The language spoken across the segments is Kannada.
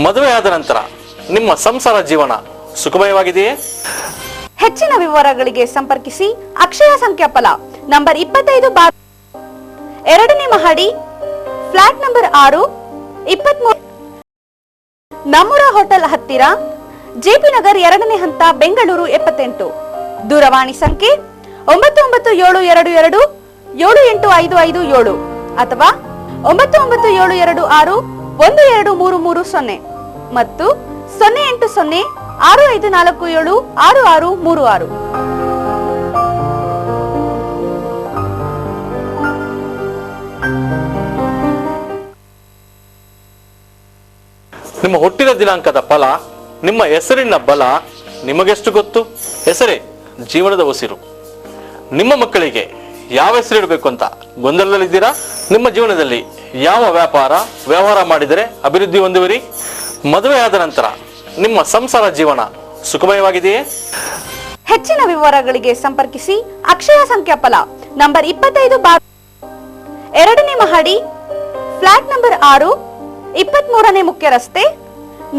ಮದುವೆ ಆದ ನಂತರ ನಿಮ್ಮ ಸಂಸಾರ ಜೀವನ ಸುಖಮಯವಾಗಿದೆಯೇ? ಹೆಚ್ಚಿನ ವಿವರಗಳಿಗೆ ಸಂಪರ್ಕಿಸಿ ಅಕ್ಷಯ ಸಂಖ್ಯಾಫಲ ನಂಬರ್ 25 2ನೇ ಮಹಡಿ ಫ್ಲಾಟ್ ನಂಬರ್ 6 23 ನಮ್ಮೂರ ಹೋಟೆಲ್ ಹತ್ತಿರ ಜೆಪಿ ನಗರ್ 2ನೇ ಹಂತ ಬೆಂಗಳೂರು 78 ದೂರವಾಣಿ ಸಂಖ್ಯೆ 997222 78557 ಅಥವಾ 997226123330 ಮತ್ತು 08065476636. ನಿಮ್ಮ ಹುಟ್ಟಿದ ದಿನಾಂಕದ ಫಲ, ನಿಮ್ಮ ಹೆಸರಿನ ಬಲ ನಿಮಗೆಷ್ಟು ಗೊತ್ತು? ಹೆಸರೇ ಜೀವನದ ಉಸಿರು. ನಿಮ್ಮ ಮಕ್ಕಳಿಗೆ ಯಾವ ಹೆಸರು ಇಡಬೇಕು ಅಂತ ಗೊಂದಲದಲ್ಲಿದ್ದೀರಾ? ನಿಮ್ಮ ಜೀವನದಲ್ಲಿ ಯಾವ ವ್ಯವಹಾರ ಮಾಡಿದರೆ ಅಭಿವೃದ್ಧಿ ಹೊಂದುವಿರಿ? ಮದುವೆ ಆದ ನಂತರ ನಿಮ್ಮ ಸಂಸಾರ ಜೀವನ ಸುಖಮಯವಾಗಿದೆಯೇ? ಹೆಚ್ಚಿನ ವಿವರಗಳಿಗೆ ಸಂಪರ್ಕಿಸಿ ಅಕ್ಷಯ ಸಂಖ್ಯಾಫಲ ನಂಬರ್ 25 2ನೇ ಮಹಡಿ ಫ್ಲಾಟ್ ನಂಬರ್ 6 23ನೇ ಮುಖ್ಯ ರಸ್ತೆ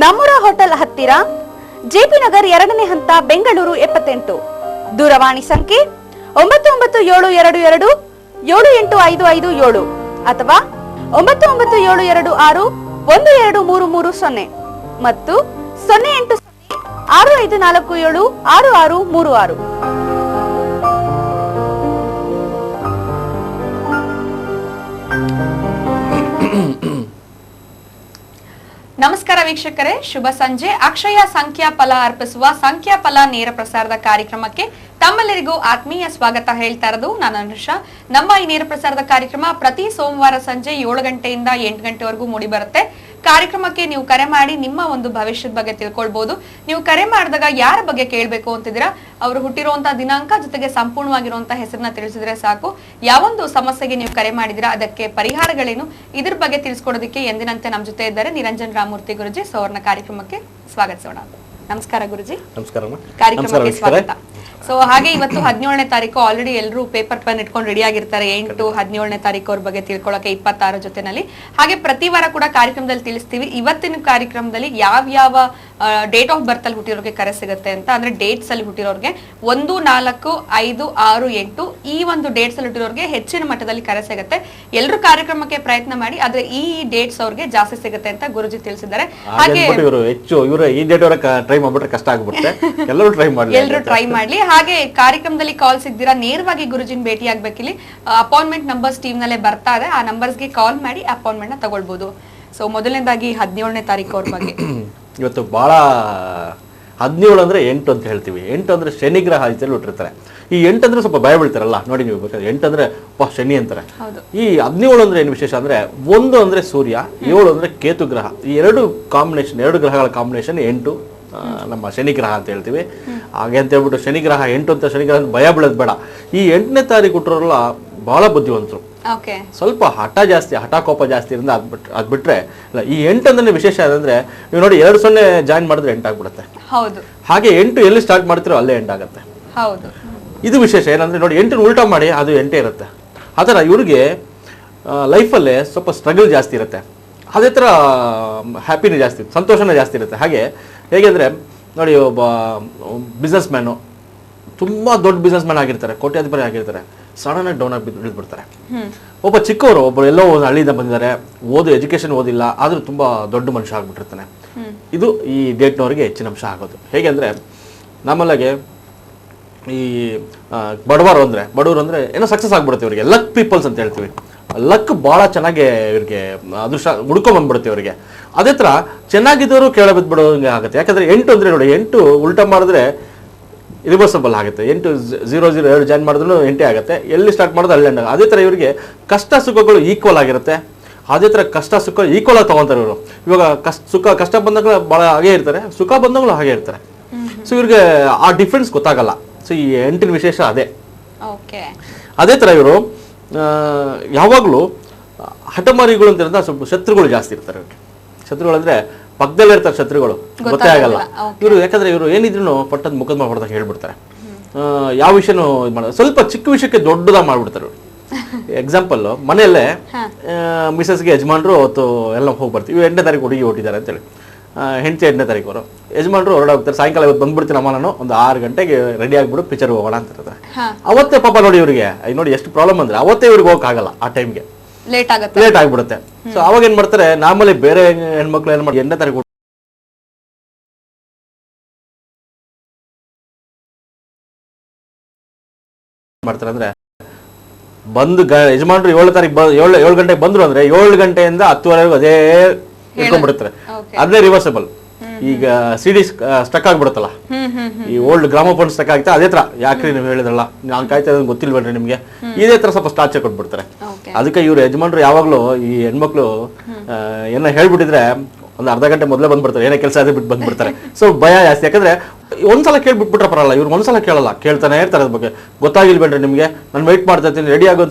ನಮ್ಮೂರ ಹೋಟೆಲ್ ಹತ್ತಿರ ಜೆಪಿ ನಗರ್ 2ನೇ ಹಂತ ಬೆಂಗಳೂರು 78 ದೂರವಾಣಿ ಸಂಖ್ಯೆ 997222 78557 ಅಥವಾ 997226123330 ಮತ್ತು 08065476636. ನಮಸ್ಕಾರ ವೀಕ್ಷಕರೇ, ಶುಭ ಸಂಜೆ. ಅಕ್ಷಯ ಸಂಖ್ಯಾಫಲ ಅರ್ಪಿಸುವ ಸಂಖ್ಯಾಫಲ ನೇರ ಪ್ರಸಾರದ ಕಾರ್ಯಕ್ರಮಕ್ಕೆ ತಮ್ಮೆಲ್ಲರಿಗೂ ಆತ್ಮೀಯ ಸ್ವಾಗತ ಹೇಳ್ತಾ ಇರೋದು ನಾನು ಅನುಷಾ. ನಮ್ಮ ಈ ನೇರ ಪ್ರಸಾರದ ಕಾರ್ಯಕ್ರಮ ಪ್ರತಿ ಸೋಮವಾರ ಸಂಜೆ 7 ಗಂಟೆಯಿಂದ 8 ಗಂಟೆವರೆಗೂ ಮೂಡಿ ಬರುತ್ತೆ. ಕಾರ್ಯಕ್ರಮಕ್ಕೆ ನೀವು ಕರೆ ಮಾಡಿ ನಿಮ್ಮ ಒಂದು ಭವಿಷ್ಯದ ಬಗ್ಗೆ ತಿಳ್ಕೊಳ್ಬಹುದು. ನೀವು ಕರೆ ಮಾಡಿದಾಗ ಯಾರ ಬಗ್ಗೆ ಕೇಳಬೇಕು ಅಂತಿದ್ದೀರಾ, ಅವರು ಹುಟ್ಟಿರುವಂತಹ ದಿನಾಂಕ ಜೊತೆಗೆ ಸಂಪೂರ್ಣವಾಗಿರುವಂತಹ ಹೆಸರನ್ನ ತಿಳಿಸಿದ್ರೆ ಸಾಕು. ಯಾವೊಂದು ಸಮಸ್ಯೆಗೆ ನೀವು ಕರೆ ಮಾಡಿದಿರಾ, ಅದಕ್ಕೆ ಪರಿಹಾರಗಳೇನು, ಇದ್ರ ಬಗ್ಗೆ ತಿಳಿಸ್ಕೊಡೋದಕ್ಕೆ ಎಂದಿನಂತೆ ನಮ್ಮ ಜೊತೆ ಇದ್ದಾರೆ ನಿರಂಜನ್ ರಾಮಮೂರ್ತಿ ಗುರುಜಿ. ಸೋರ್ನ ಕಾರ್ಯಕ್ರಮಕ್ಕೆ ಸ್ವಾಗತಿಸೋಣ. ನಮಸ್ಕಾರ ಗುರುಜಿ. ನಮಸ್ಕಾರ. ಕಾರ್ಯಕ್ರಮಕ್ಕೆ ಸ್ವಾಗತ. ಸೊ ಹಾಗೆ ಇವತ್ತು 17ನೇ ತಾರೀಕು ಆಲ್ರೆಡಿ ಎಲ್ಲರೂ ಪೇಪರ್ ಪೆನ್ ಇಟ್ಕೊಂಡು ರೆಡಿ ಆಗಿರ್ತಾರೆ. 8-17ನೇ ತಾರೀಕು ಅವ್ರ ಬಗ್ಗೆ ತಿಳ್ಕೊಳ್ಳೋಕೆ 26 ಜೊತೆನಲ್ಲಿ. ಹಾಗೆ ಪ್ರತಿ ವಾರ ಕೂಡ ಕಾರ್ಯಕ್ರಮದಲ್ಲಿ ತಿಳಿಸ್ತೀವಿ. ಇವತ್ತಿನ ಕಾರ್ಯಕ್ರಮದಲ್ಲಿ ಯಾವ ಡೇಟ್ ಆಫ್ ಬರ್ತ್ ಅಲ್ಲಿ ಹುಟ್ಟಿರೋರಿಗೆ ಕರೆ ಸಿಗುತ್ತೆ ಅಂತ, ಅಂದ್ರೆ ಡೇಟ್ಸ್ ಅಲ್ಲಿ ಹುಟ್ಟಿರೋರಿಗೆ 1, 4, 5, 6, 8 ಈ ಒಂದು ಡೇಟ್ಸ್ ಅಲ್ಲಿ ಹುಟ್ಟಿರೋರಿಗೆ ಹೆಚ್ಚಿನ ಮಟ್ಟದಲ್ಲಿ ಕರೆ ಸಿಗುತ್ತೆ. ಎಲ್ಲರೂ ಕಾರ್ಯಕ್ರಮಕ್ಕೆ ಪ್ರಯತ್ನ ಮಾಡಿ, ಆದ್ರೆ ಈ ಡೇಟ್ಸ್ ಅವ್ರಿಗೆ ಜಾಸ್ತಿ ಸಿಗುತ್ತೆ ಅಂತ ಗುರುಜಿ ತಿಳಿಸಿದ್ದಾರೆ. ಹಾಗೆ ಎಲ್ಲರೂ ಟ್ರೈ ಮಾಡ್ಲಿ. ಹಾಗೆ ಕಾರ್ಯಕ್ರಮದಲ್ಲಿ ಕಾಲ್ ಸಿಗ್ದಿರಾ ನೇರವಾಗಿ ಗುರುಜಿನ ಭೇಟಿ ಆಗ್ಬೇಕಿಲ್ಲಿ. ಅಪಾಯಿಂಟ್ಮೆಂಟ್ ನಂಬರ್ಸ್ ಟೀಮ್ ನಲ್ಲೇ ಬರ್ತಾ ಇದೆ, ಆ ನಂಬರ್ಸ್ಗೆ ಕಾಲ್ ಮಾಡಿ ಅಪಾಯಿಂಟ್ಮೆಂಟ್ ನ ತಗೊಳ್ಬಹುದು. ಸೊ ಮೊದಲನೇದಾಗಿ 17ನೇ ತಾರೀಕು ಅವ್ರ ಬಗ್ಗೆ ಇವತ್ತು ಬಹಳ 17 ಅಂದ್ರೆ 8 ಅಂತ ಹೇಳ್ತೀವಿ. 8 ಅಂದ್ರೆ ಶನಿ ಗ್ರಹ ಅಂತೇಳಿ ಹುಟ್ಟಿರ್ತಾರೆ. ಈ 8 ಅಂದ್ರೆ ಸ್ವಲ್ಪ ಭಯ ಬೀಳ್ತಾರಲ್ಲ ನೋಡಿ ನೀವು, ಬೇಕಾದ್ರೆ 8 ಅಂದ್ರೆ ಶನಿ ಅಂತಾರೆ. ಈ 17 ಅಂದ್ರೆ ಏನು ವಿಶೇಷ ಅಂದ್ರೆ 1 ಅಂದ್ರೆ ಸೂರ್ಯ, 7 ಅಂದ್ರೆ ಕೇತು ಗ್ರಹ. ಈ ಎರಡು ಗ್ರಹಗಳ ಕಾಂಬಿನೇಷನ್ 8 ನಮ್ಮ ಶನಿ ಗ್ರಹ ಅಂತ ಹೇಳ್ತೀವಿ. ಹಾಗೆ ಅಂತ ಹೇಳ್ಬಿಟ್ಟು ಶನಿ ಗ್ರಹ 8 ಅಂತ ಶನಿ ಗ್ರಹ ಭಯ ಬೀಳೋದು ಬೇಡ. ಈ 8ನೇ ತಾರೀಕು ಹುಟ್ಟರೋರೆಲ್ಲ ಬಹಳ ಬುದ್ಧಿವಂತರು, ಸ್ವಲ್ಪ ಹಠ ಕೋಪ ಜಾಸ್ತಿ ಇರಿಂದ ಅದ್ ಬಿಟ್ರೆ ಇಲ್ಲ. ಈ 8 ಅಂದ್ರೆ ವಿಶೇಷ ಅಂದ್ರೆ ನೀವು ನೋಡಿ 2 ಜಾಯಿನ್ ಮಾಡಿದ್ರೆ 8 ಆಗ್ಬಿಡುತ್ತೆ. ಹಾಗೆ 8 ಎಲ್ಲಿ ಸ್ಟಾರ್ಟ್ ಮಾಡ್ತಿರೋ ಅಲ್ಲೇ 8 ಆಗುತ್ತೆ. ಇದು ವಿಶೇಷ ಏನಂದ್ರೆ ನೋಡಿ 8 ಉಲ್ಟಾ ಮಾಡಿ ಅದು 8 ಇರುತ್ತೆ. ಆ ಥರ ಇವ್ರಿಗೆ ಲೈಫಲ್ಲೇ ಸ್ವಲ್ಪ ಸ್ಟ್ರಗಲ್ ಜಾಸ್ತಿ ಇರುತ್ತೆ. ಅದೇ ಥರ ಹ್ಯಾಪಿನೇ ಜಾಸ್ತಿ, ಸಂತೋಷನೇ ಜಾಸ್ತಿ ಇರುತ್ತೆ. ಹೇಗೆ ಅಂದರೆ ನೋಡಿ, ಒಬ್ಬ ಬಿಸ್ನೆಸ್ ಮ್ಯಾನು ತುಂಬ ದೊಡ್ಡ ಬಿಸ್ನೆಸ್ ಮ್ಯಾನ್ ಆಗಿರ್ತಾರೆ, ಕೋಟ್ಯಾಧಿಪತಿ ಆಗಿರ್ತಾರೆ, ಸಡನ್ ಆಗಿ ಡೌನ್ ಆಗಿ ಬಿದ್ದುಬಿಡ್ತಾರೆ. ಒಬ್ಬ ಚಿಕ್ಕವರು ಎಲ್ಲೋ ಒಂದು ಹಳ್ಳಿಯಿಂದ ಬಂದಿದ್ದಾರೆ, ಎಜುಕೇಶನ್ ಓದಿಲ್ಲ, ಆದರೂ ತುಂಬ ದೊಡ್ಡ ಮನುಷ್ಯ ಆಗ್ಬಿಟ್ಟಿರ್ತಾನೆ. ಇದು ಈ ಡೇಟ್ನವರಿಗೆ ಹೆಚ್ಚಿನ ಅಂಶ ಆಗೋದು. ಹೇಗೆ ಅಂದರೆ ನಮ್ಮಲ್ಲಿಗೆ ಈ ಬಡವರು ಅಂದರೆ ಏನೋ ಸಕ್ಸಸ್ ಆಗ್ಬಿಡುತ್ತೆ ಇವರಿಗೆ. ಲಕ್ ಪೀಪಲ್ಸ್ ಅಂತ ಹೇಳ್ತೀವಿ. ಲಕ್ ಭಾಳ ಚೆನ್ನಾಗಿ ಇವ್ರಿಗೆ ಅದೃಷ್ಟ ಹುಡ್ಕೊಂಬಂದ್ಬಿಡುತ್ತೆ ಇವರಿಗೆ. ಅದೇ ಥರ ಚೆನ್ನಾಗಿದ್ದವರು ಕೆಳ ಬಿದ್ದುಬಿಡೋಂಗೆ ಆಗುತ್ತೆ. ಯಾಕಂದರೆ 8 ಅಂದರೆ ನೋಡಿ, 8 ಉಲ್ಟಾ ಮಾಡಿದ್ರೆ ರಿವರ್ಸಬಲ್ ಆಗುತ್ತೆ. 8 0 0 2 ಜಾಯಿನ್ ಮಾಡಿದ್ರು 8 ಆಗುತ್ತೆ. ಎಲ್ಲಿ ಸ್ಟಾರ್ಟ್ ಮಾಡೋದು ಅಲ್ಲಿ ಎಂಡ್ ಆಗುತ್ತೆ. ಅದೇ ಥರ ಇವರಿಗೆ ಕಷ್ಟ ಸುಖಗಳು ಈಕ್ವಲ್ ಆಗಿರುತ್ತೆ. ಅದೇ ಥರ ಕಷ್ಟ ಸುಖ ಈಕ್ವಲ್ ಆಗಿ ತೊಗೊತಾರೆ ಇವರು. ಇವಾಗ ಕಷ್ಟ ಬಂದಾಗ ಭಾಳ ಹಾಗೇ ಇರ್ತಾರೆ, ಸುಖ ಬಂದಾಗಲೂ ಹಾಗೇ ಇರ್ತಾರೆ. ಸೊ ಇವ್ರಿಗೆ ಆ ಡಿಫ್ರೆನ್ಸ್ ಗೊತ್ತಾಗಲ್ಲ. ಸೊ ಈ 8ನ ವಿಶೇಷ ಅದೇ. ಅದೇ ಥರ ಇವರು ಯಾವಾಗಲೂ ಹಠಮಾರಿಗಳು ಅಂತ ಸ್ವಲ್ಪ ಶತ್ರುಗಳು ಜಾಸ್ತಿ ಇರ್ತಾರೆ ಇವ್ರಿಗೆ. ಶತ್ರುಗಳು ಅಂದರೆ ಪಕ್ಕದಲ್ಲೇ ಇರ್ತಾರೆ ಶತ್ರುಗಳು, ಗೊತ್ತೇ ಆಗಲ್ಲ ಇವರು. ಯಾಕಂದರೆ ಇವರು ಏನಿದ್ರು ಪಟ್ಟದ ಮುಖದ ಮಾಡ್ಬಿಡ್ದಾಗ ಹೇಳ್ಬಿಡ್ತಾರೆ. ಯಾವ ವಿಷಯನೂ ಇದು ಮಾಡೋದು, ಸ್ವಲ್ಪ ಚಿಕ್ಕ ವಿಷಯಕ್ಕೆ ದೊಡ್ಡದಾಗಿ ಮಾಡ್ಬಿಡ್ತಾರೆ ಇವರು. ಎಕ್ಸಾಂಪಲ್ ಮನೆಯಲ್ಲೇ ಮಿಸಸ್ಗೆ ಯಜಮಾನ್ರು ಅವತ್ತು ಎಲ್ಲ ಹೋಗಿ ಬರ್ತೀವಿ 8ನೇ ತಾರೀಕು ಹುಡುಗಿ ಹೊಟ್ಟಿದ್ದಾರೆ ಅಂತೇಳಿ ಹೆಂಡತಿ 8ನೇ ತಾರೀಕು ಅವರು ಯಜಮಾನ್ರು ಹೊರಡೋಗ್ತಾರೆ ಸಾಯಂಕಾಲ ಇವತ್ತು ಬಂದ್ಬಿಡ್ತೀನಿ ಅಮ್ಮ ನಾನು ಒಂದು 6 ಗಂಟೆಗೆ ರೆಡಿ ಆಗ್ಬಿಡು ಪಿಕ್ಚರ್ ಹೋಗೋಣ ಅಂತ ಇರ್ತಾರೆ. ಅವತ್ತೇ ಪಾಪ ನೋಡಿ ಇವ್ರಿಗೆ ನೋಡಿ ಎಷ್ಟು ಪ್ರಾಬ್ಲಮ್ ಅಂದ್ರೆ ಅವತ್ತೇ ಇವ್ರಿಗೆ ಹೋಗಕ್ಕಾಗಲ್ಲ ಆ ಟೈಮ್ಗೆ ಲೇಟ್ ಆಗ್ಬಿಡುತ್ತೆ. ಸೊ ಅವಾಗ ಏನ್ ಮಾಡ್ತಾರೆ ನಾರ್ಮಲಿ ಬೇರೆ ಹೆಣ್ಮಕ್ಳು ಏನ್ ಮಾಡಿ 8ನೇ ತಾರೀಕು ಮಾಡ್ತಾರೆ ಅಂದ್ರೆ ಬಂದು ಯಜಮಾನ್ರು 7 ತಾರೀಕು 7 ಗಂಟೆಗೆ ಬಂದ್ರು ಅಂದ್ರೆ 7 ಗಂಟೆಯಿಂದ 10:30 ಅದೇ ಇಟ್ಕೊಂಡ್ಬಿಡ್ತಾರೆ. ಅದೇ ರಿವರ್ಸಬಲ್. ಈಗ ಸಿಡಿ ಸ್ಟಕ್ ಆಗ್ಬಿಡುತ್ತಲ್ಲ, ಈ ಓಲ್ಡ್ ಗ್ರಾಮೋಫೋನ್ ಸ್ಟಕ್ ಆಗ್ತಾ ಅದೇ ತರ ಯಾಕ್ರಿ ನೀವು ಹೇಳಿದ್ರಲ್ಲ ನಾನು ಕಾಯ್ತಾ ಇರೋದು ಗೊತ್ತಿಲ್ಬೇಡ್ರಿ ನಿಮ್ಗೆ, ಇದೇ ತರ ಸ್ವಲ್ಪ ಸ್ಟಾರ್ಚ್ ಕೊಟ್ಬಿಡ್ತಾರೆ. ಅದಕ್ಕೆ ಇವ್ರು ಯಜಮಾನ್ರು ಯಾವಾಗ್ಲೂ ಈ ಹೆಣ್ಮಕ್ಳು ಏನೋ ಹೇಳ್ಬಿಟ್ಟಿದ್ರೆ ಒಂದು ಅರ್ಧ ಗಂಟೆ ಮೊದಲೇ ಬಂದ್ಬಿಡ್ತಾರೆ, ಏನೇ ಕೆಲಸ ಅದೇ ಬಿಟ್ಟು ಬಂದ್ಬಿಡ್ತಾರೆ. ಸೊ ಭಯ ಜಾಸ್ತಿ. ಯಾಕಂದ್ರೆ ಒಂದ್ಸಲ ಕೇಳ್ಬಿಟ್ಬಿಟ್ರೆ ಬರಲ್ಲ, ಇವ್ರು ಒಂದ್ಸಲ ಕೇಳಲ್ಲ, ಕೇಳ್ತಾನೆ ಇರ್ತಾರೆ ಅದ್ರ ಬಗ್ಗೆ. ಗೊತ್ತಾಗಿಲ್ಬೇಡ್ರಿ ನಿಮ್ಗೆ, ನಾನು ವೆಯ್ಟ್ ಮಾಡ್ತಾ ಇರ್ತೀನಿ, ರೆಡಿ ಆಗೋ